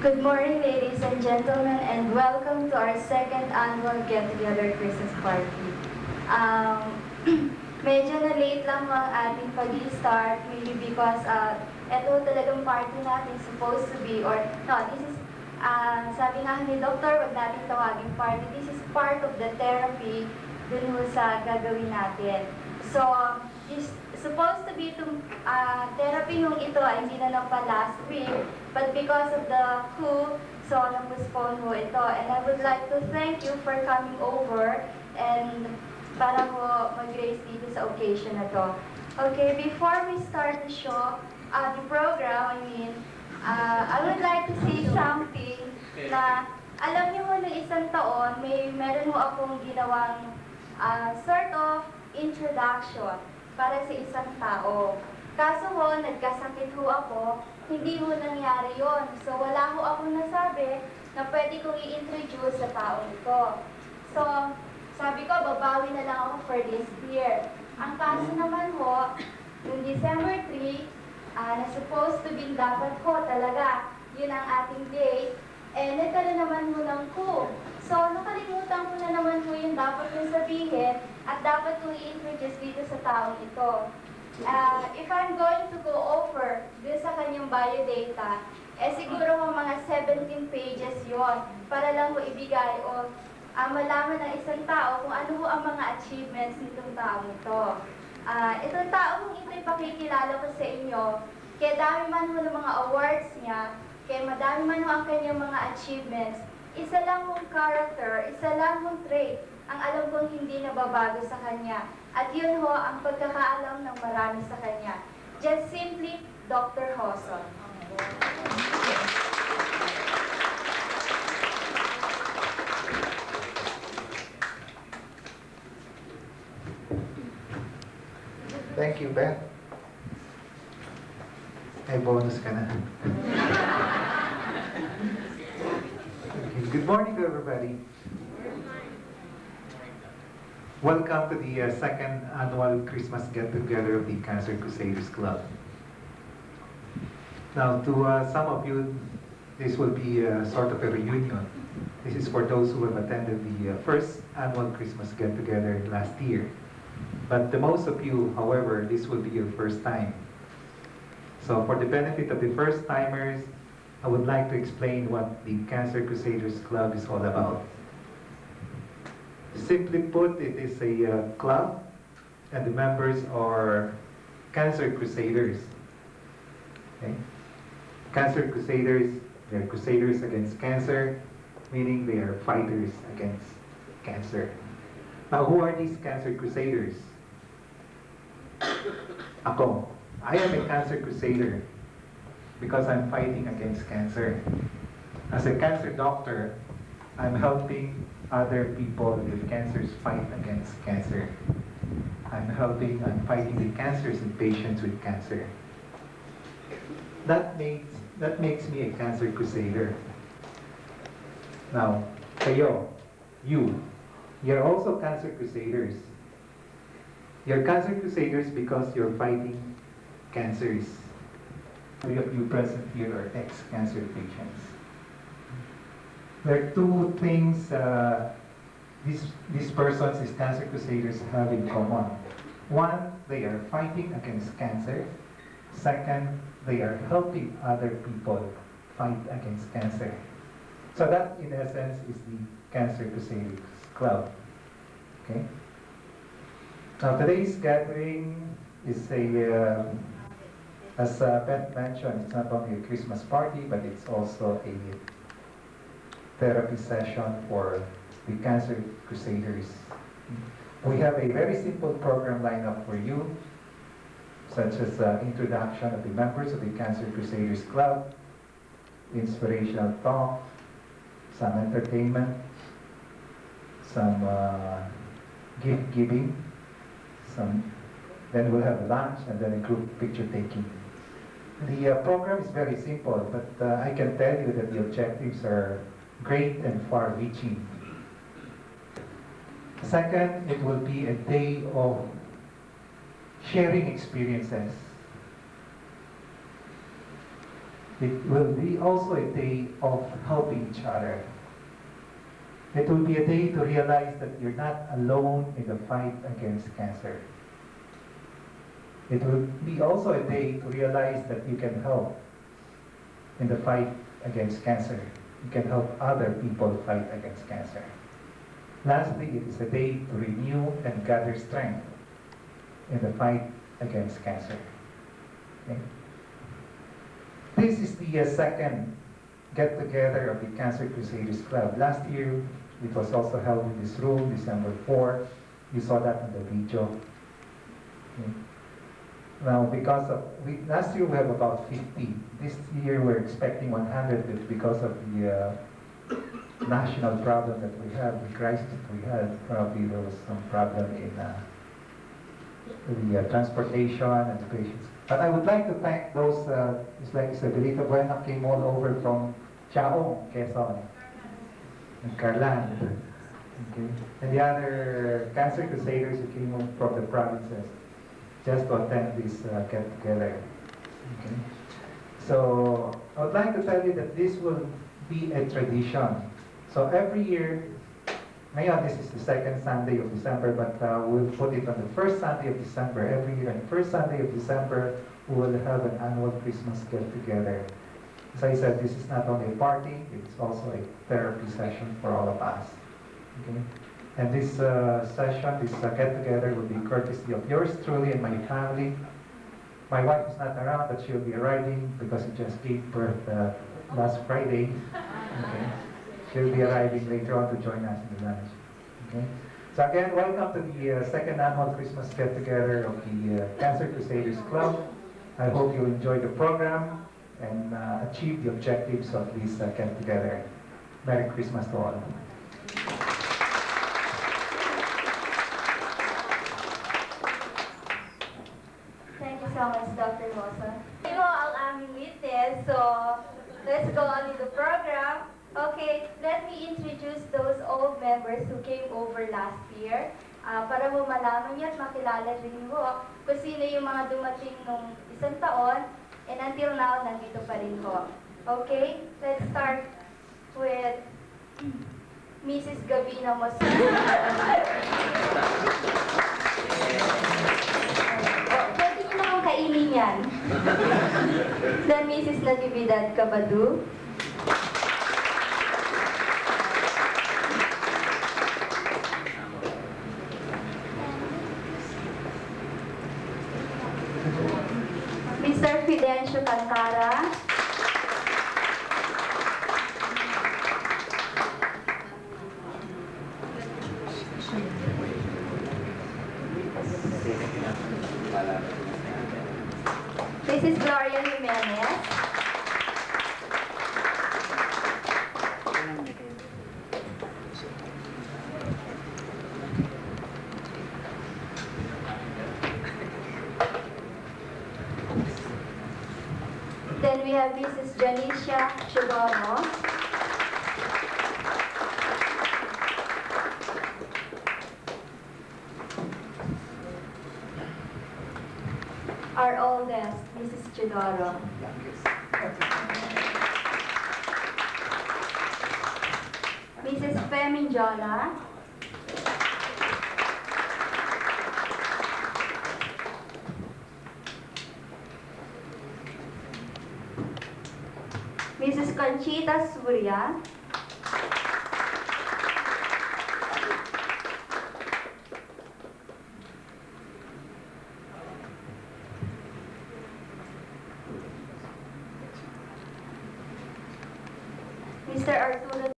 Good morning, ladies and gentlemen, and welcome to our second annual Get-Together Christmas Party. Medyo na-late lang ang ating pag-start, maybe because ito talagang party natin supposed to be, or no, this is, sabi nga ni Doctor, wag natin tawagin party. This is part of the therapy dun ho sa gagawin natin. So, is supposed to be therapy nung ito ay hindi na lang pa last week, but because of the coup, so na-postpone ho ito. And I would like to thank you for coming over and para ho mag-grace dito sa occasion na to. Okay, before we start the show, the program, I would like to say something na alam niyo ho ng isang taon, meron ho akong ginawang sort of introduction para sa isang tao. Kaso ho, nagkasakit ho ako, hindi ho nangyari yon. So wala ho akong nasabi na pwede kong i-introduce sa taong ito. So, sabi ko, babawi na lang ako for this year. Ang kaso naman ho, yung December 3, na supposed to be dapat ho talaga, yun ang ating date, nagkaroon naman ho ng coup. So, nakalimutan ko na naman po yung dapat kong sabihin at dapat kong i-introduce dito sa taong ito. If I'm going to go over dun sa kanyang biodata, siguro ho mga 17 pages yon para lang ho ibigay o malaman ng isang tao kung ano ho ang mga achievements nitong taong ito. Itong taong ito ipakikilala ko sa inyo, kaya dami man ho ng mga awards niya, kaya madami man ho ang kanyang mga achievements, isa lang hong character, isa lang hong trait ang alam kong hindi nababago sa kanya. At yun ho ang pagkakaalam ng marami sa kanya. Just simply, Dr. Hoson. Thank you, Beth. May bonus ka na. Okay. Good morning to everybody. Welcome to the second annual Christmas get-together of the Cancer Crusaders Club. Now, to some of you, this will be sort of a reunion. This is for those who have attended the first annual Christmas get-together last year. But the most of you, however, this will be your first time. So for the benefit of the first-timers, I would like to explain what the Cancer Crusaders Club is all about. Simply put, it is a club, and the members are Cancer Crusaders. Okay? Cancer Crusaders, they're crusaders against cancer, meaning they are fighters against cancer. Now, who are these Cancer Crusaders? Ako. I am a Cancer Crusader because I'm fighting against cancer. As a cancer doctor, I'm helping other people with cancers fight against cancer. I'm fighting the cancers in patients with cancer. That makes me a Cancer Crusader. Now, kayo, you're also Cancer Crusaders. You're Cancer Crusaders because you're fighting cancers. You present here are ex-cancer patients. There are two things these persons, these Cancer Crusaders, have in common. One, they are fighting against cancer. Second, they are helping other people fight against cancer. So that, in essence, is the Cancer Crusaders Club. Okay. Now today's gathering is as Beth mentioned, it's not only a Christmas party, but it's also a therapy session for the Cancer Crusaders. We have a very simple program lineup for you, such as introduction of the members of the Cancer Crusaders Club, inspirational talk, some entertainment, some gift giving, then we'll have lunch, and then a group picture taking. The program is very simple, but I can tell you that the objectives are great and far-reaching. Second, it will be a day of sharing experiences. It will be also a day of helping each other. It will be a day to realize that you're not alone in the fight against cancer. It will be also a day to realize that you can help in the fight against cancer. You can help other people fight against cancer. Lastly, it is a day to renew and gather strength in the fight against cancer. Okay? This is the second get-together of the Cancer Crusaders Club. Last year, it was also held in this room, December 4. You saw that in the video. Okay. Now, because of, last year we have about 50. This year we're expecting 100 because of the national problem that we have, the crisis that we had. Probably there was some problem in the transportation and the patients. But I would like to thank those, it's like Isabelita Buena came all over from Chaong, Quezon, and Carlan, okay, and the other Cancer Crusaders who came from the provinces just to attend this get-together. Okay. So I would like to tell you that this will be a tradition. So every year, ngayon this is the second Sunday of December, but we'll put it on the first Sunday of December. Every year on the first Sunday of December, we will have an annual Christmas get-together. As I said, this is not only a party, it's also a therapy session for all of us. Okay? And this session, this get-together will be courtesy of yours truly and my family. My wife is not around, but she'll be arriving because she just gave birth last Friday. Okay? She'll be arriving later on to join us in the lunch. Okay? So again, welcome to the second annual Christmas get-together of the Cancer Crusaders Club. I hope you enjoy the program and achieve the objectives of this get-together. Merry Christmas to all. Thank you so much, Dr. Mosa. You know, ang aming witness, so let's go on with the program. Okay, let me introduce those old members who came over last year. Para mo malaman niyo at makilala rin mo kung sino yung mga dumating nung isang taon and until now, nandito pa rin ho. Okay, let's start with Mrs. Gabina Mosa. Pwede niyo namang kainin yan. Then Mrs. Natividad Cabadu. Mr. Fidencio Cantara. Mrs. Gloria Jimenez. Then we have Mrs. Janicia Chigono. Our oldest, Mrs. Chidoro. Mrs. Feminjola. Mrs. Conchita Surya. Mr. Arturo